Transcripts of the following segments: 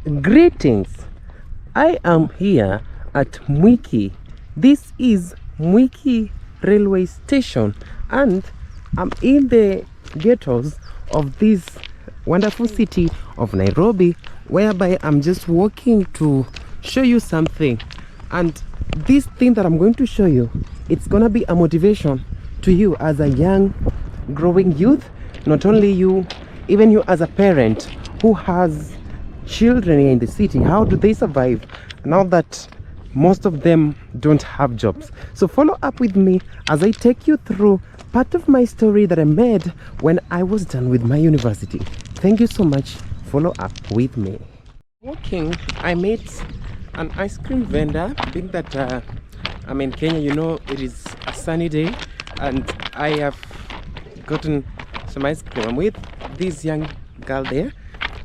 Greetings. I am here at Mwiki. This is Mwiki railway station, and I'm in the ghettos of this wonderful city of Nairobi, whereby I'm just walking to show you something. And this thing that I'm going to show you, it's gonna be a motivation to you as a young growing youth, not only you, even you as a parent who has children here in the city. How do they survive now that most of them don't have jobs? So follow up with me as I take you through part of my story that I made when I was done with my university. Thank you so much. Follow up with me. Walking, I met an ice cream vendor. I think that I'm in Kenya, you know, it is a sunny day, and I have gotten some ice cream. I'm with this young girl there.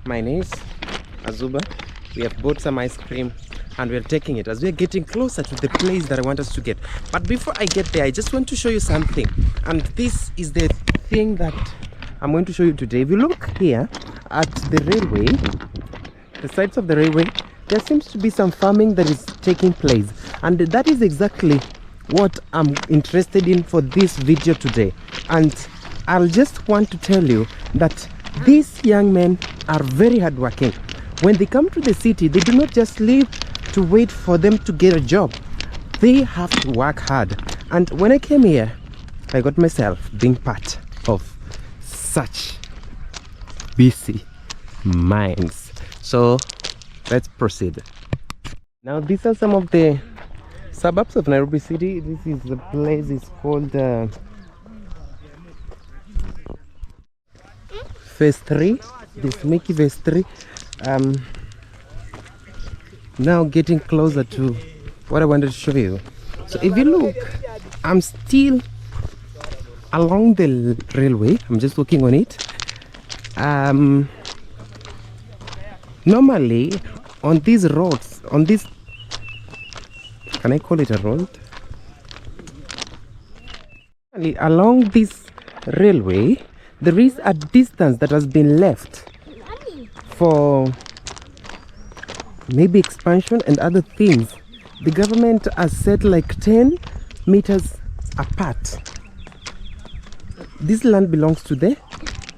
My name is Azuba. We have bought some ice cream and we're taking it as we're getting closer to the place that I want us to get. But before I get there, I just want to show you something, and this is the thing that I'm going to show you today. If you look here at the railway, the sides of the railway, there seems to be some farming that is taking place, and that is exactly what I'm interested in for this video today. And I'll just want to tell you that these young men are very hardworking. When they come to the city, they do not just live to wait for them to get a job. They have to work hard. And when I came here, I got myself being part of such busy minds. So let's proceed. Now these are some of the suburbs of Nairobi City. This is the place is called Phase 3. This Mwiki Phase 3. Now getting closer to what I wanted to show you. So if you look, I'm still along the railway. I'm just walking on it. Normally on these roads, on this, can I call it a road? Along this railway, there is a distance that has been left for maybe expansion and other things. The government has set like 10 meters apart. This land belongs to the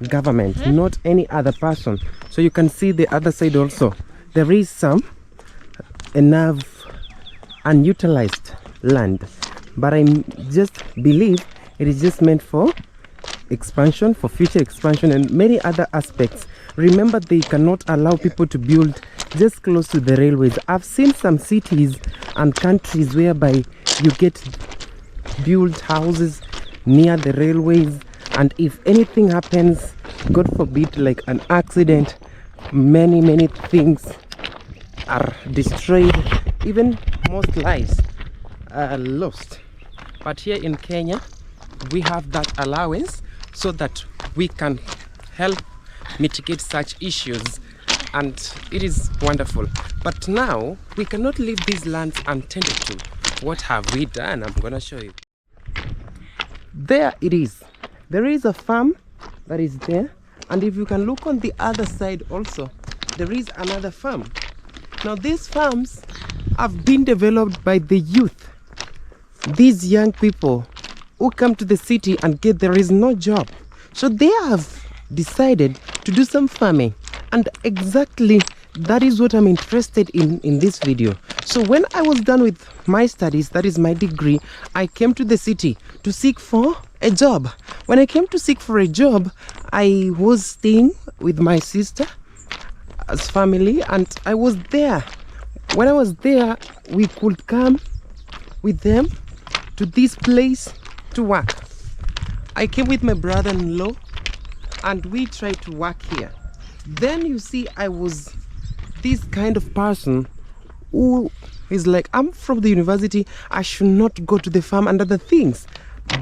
government, not any other person. So you can see the other side also. There is some enough unutilized land, but I just believe it is just meant for expansion, for future expansion and many other aspects. Remember, they cannot allow people to build just close to the railways. I've seen some cities and countries whereby you get built houses near the railways, and if anything happens, God forbid, like an accident, many things are destroyed, even most lives are lost. But here in Kenya, we have that allowance so that we can help mitigate such issues, and it is wonderful. But now we cannot leave these lands untended to. What have we done? I'm gonna show you. There it is. There is a farm that is there, and if you can look on the other side also, there is another farm. Now these farms have been developed by the youth, these young people who come to the city and there is no job, so they have decided to do some farming, and exactly that is what I'm interested in this video. So when I was done with my studies, that is my degree, I came to the city to seek for a job. When I came to seek for a job, I was staying with my sister as family, and I was there. When I was there, we could come with them to this place to work. I came with my brother-in-law and we tried to work here. Then you see, I was this kind of person who is like, I'm from the university, I should not go to the farm and other things.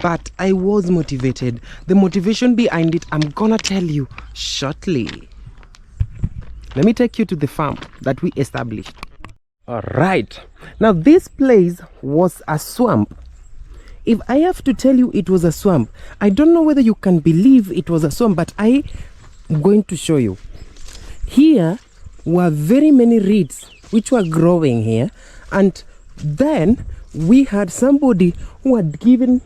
But I was motivated. The motivation behind it, I'm gonna tell you shortly. Let me take you to the farm that we established. All right, now this place was a swamp. If I have to tell you it was a swamp, I don't know whether you can believe it was a swamp, but I'm going to show you. Here were very many reeds which were growing here, and then we had somebody who had given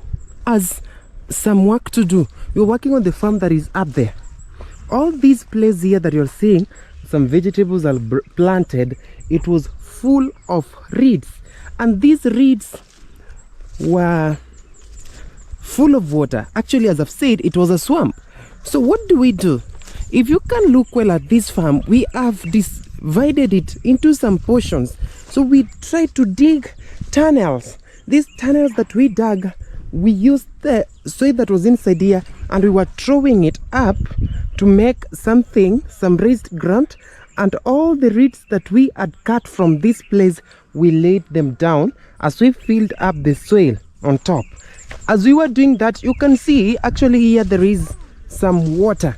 us some work to do. We were working on the farm that is up there. All these places here that you're seeing, some vegetables are planted, it was full of reeds, and these reeds were full of water. Actually, as I've said, it was a swamp. So what do we do? If you can look well at this farm, we have divided it into some portions. So we tried to dig tunnels. These tunnels that we dug, we used the soil that was inside here, and we were throwing it up to make something, some raised ground, and all the reeds that we had cut from this place, we laid them down as we filled up the soil on top. As we were doing that, you can see actually here there is some water.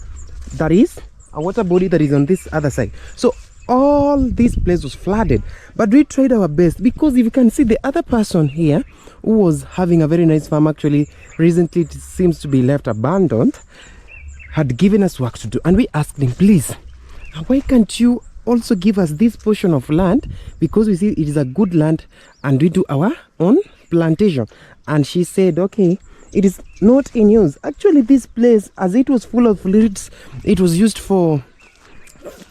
That is a water body that is on this other side. So all this place was flooded, but we tried our best, because if you can see the other person here who was having a very nice farm, actually recently it seems to be left abandoned, had given us work to do, and we asked him, please, why can't you also give us this portion of land, because we see it is a good land and we do our own plantation. And she said, okay, it is not in use. Actually, this place, as it was full of reeds, it was used for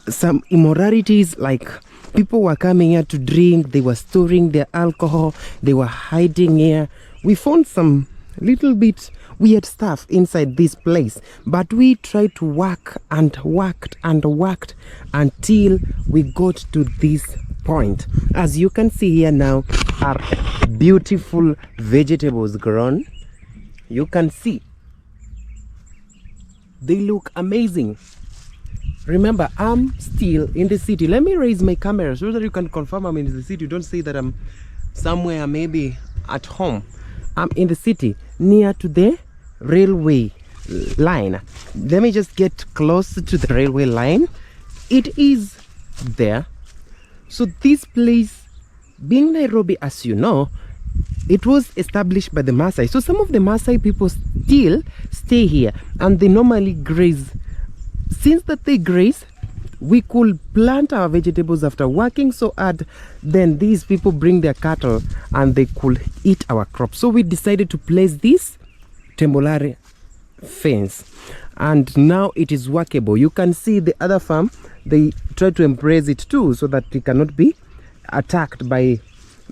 some immoralities, like people were coming here to drink, they were storing their alcohol, they were hiding here. We found some little bit weird stuff inside this place, but we tried to work and worked and worked until we got to this point. As you can see here now are beautiful vegetables grown. You can see they look amazing. Remember, I'm still in the city. Let me raise my camera so that you can confirm I'm in the city. Don't say that I'm somewhere maybe at home. I'm in the city near to the railway line. Let me just get close to the railway line. It is there. So this place, being Nairobi, as you know, it was established by the Maasai. So some of the Maasai people still stay here, and they normally graze. Since that they graze, we could plant our vegetables after working so hard. Then these people bring their cattle and they could eat our crops. So we decided to place this temporary fence, and now it is workable. You can see the other farm, they try to embrace it too, so that it cannot be attacked by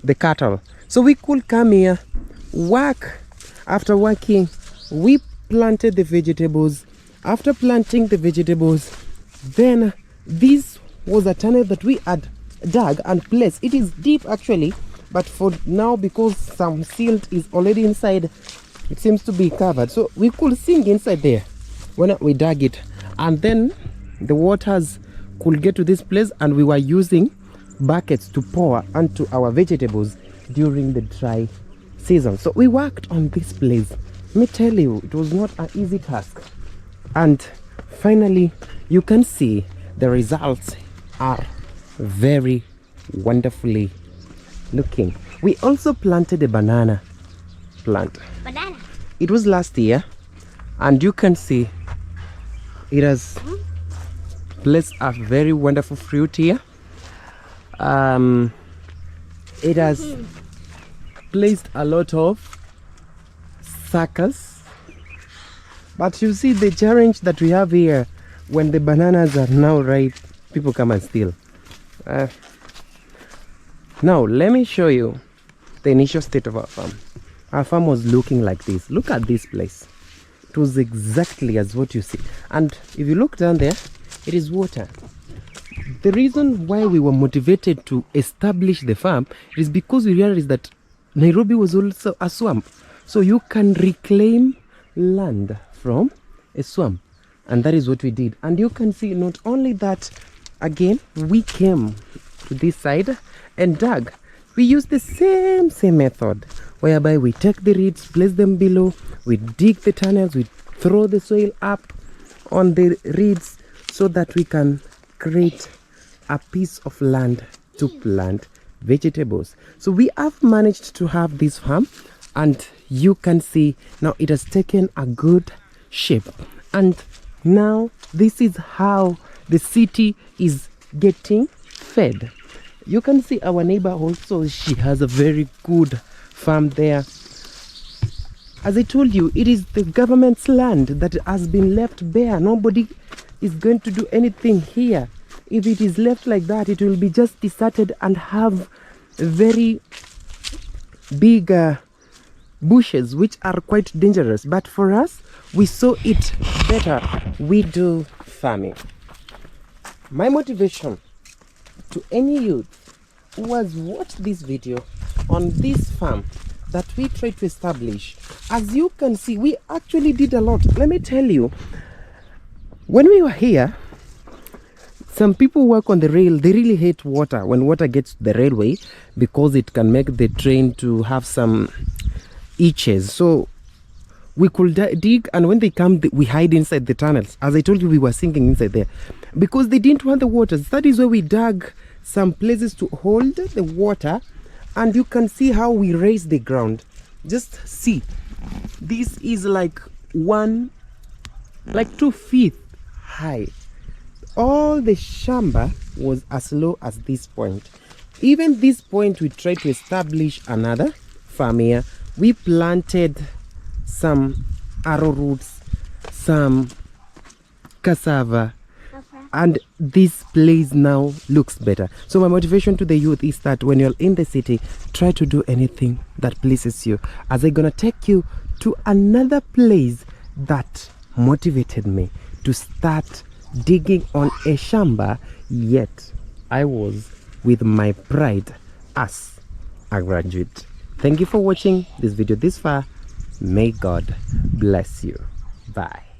the cattle. So we could come here, work. After working, we planted the vegetables. After planting the vegetables, then this was a tunnel that we had dug and placed. It is deep actually, but for now, because some silt is already inside, it seems to be covered. So we could sink inside there when we dug it, and then the waters could get to this place, and we were using buckets to pour onto our vegetables during the dry season. So we worked on this place. Let me tell you, it was not an easy task. And finally, you can see the results are very wonderfully looking. We also planted a banana plant. Banana. It was last year, and you can see it has placed a very wonderful fruit here. It has placed a lot of suckers, but you see the challenge that we have here. When the bananas are now ripe, people come and steal. Now let me show you the initial state of our farm. Our farm was looking like this. Look at this place. It was exactly as what you see, and if you look down there, it is water. The reason why we were motivated to establish the farm is because we realized that Nairobi was also a swamp. So you can reclaim land from a swamp, and that is what we did. And you can see not only that, again, we came to this side and dug. We used the same method, whereby we take the reeds, place them below, we dig the tunnels, we throw the soil up on the reeds so that we can create a piece of land to plant vegetables. So we have managed to have this farm, and you can see now it has taken a good shape. And now this is how the city is getting fed. You can see our neighbor also, she has a very good farm there. As I told you, it is the government's land that has been left bare. Nobody is going to do anything here. If it is left like that, it will be just deserted and have very big bushes, which are quite dangerous. But for us, we saw it better. We do farming. My motivation to any youth who has watched this video on this farm that we try to establish, as you can see, we actually did a lot. Let me tell you, when we were here, some people work on the rail. They really hate water when water gets to the railway, because it can make the train to have some itches. So we could dig, and when they come, we hide inside the tunnels. As I told you, we were sinking inside there because they didn't want the water. That is why we dug some places to hold the water. And you can see how we raise the ground. Just see, this is like 2 feet high. All the shamba was as low as this point. Even this point, we tried to establish another farm here. We planted some arrowroots, some cassava, and this place now looks better. So my motivation to the youth is that when you're in the city, try to do anything that pleases you. As I'm gonna take you to another place that motivated me to start digging on a shamba, yet I was with my pride as a graduate. Thank you for watching this video this far. May God bless you. Bye.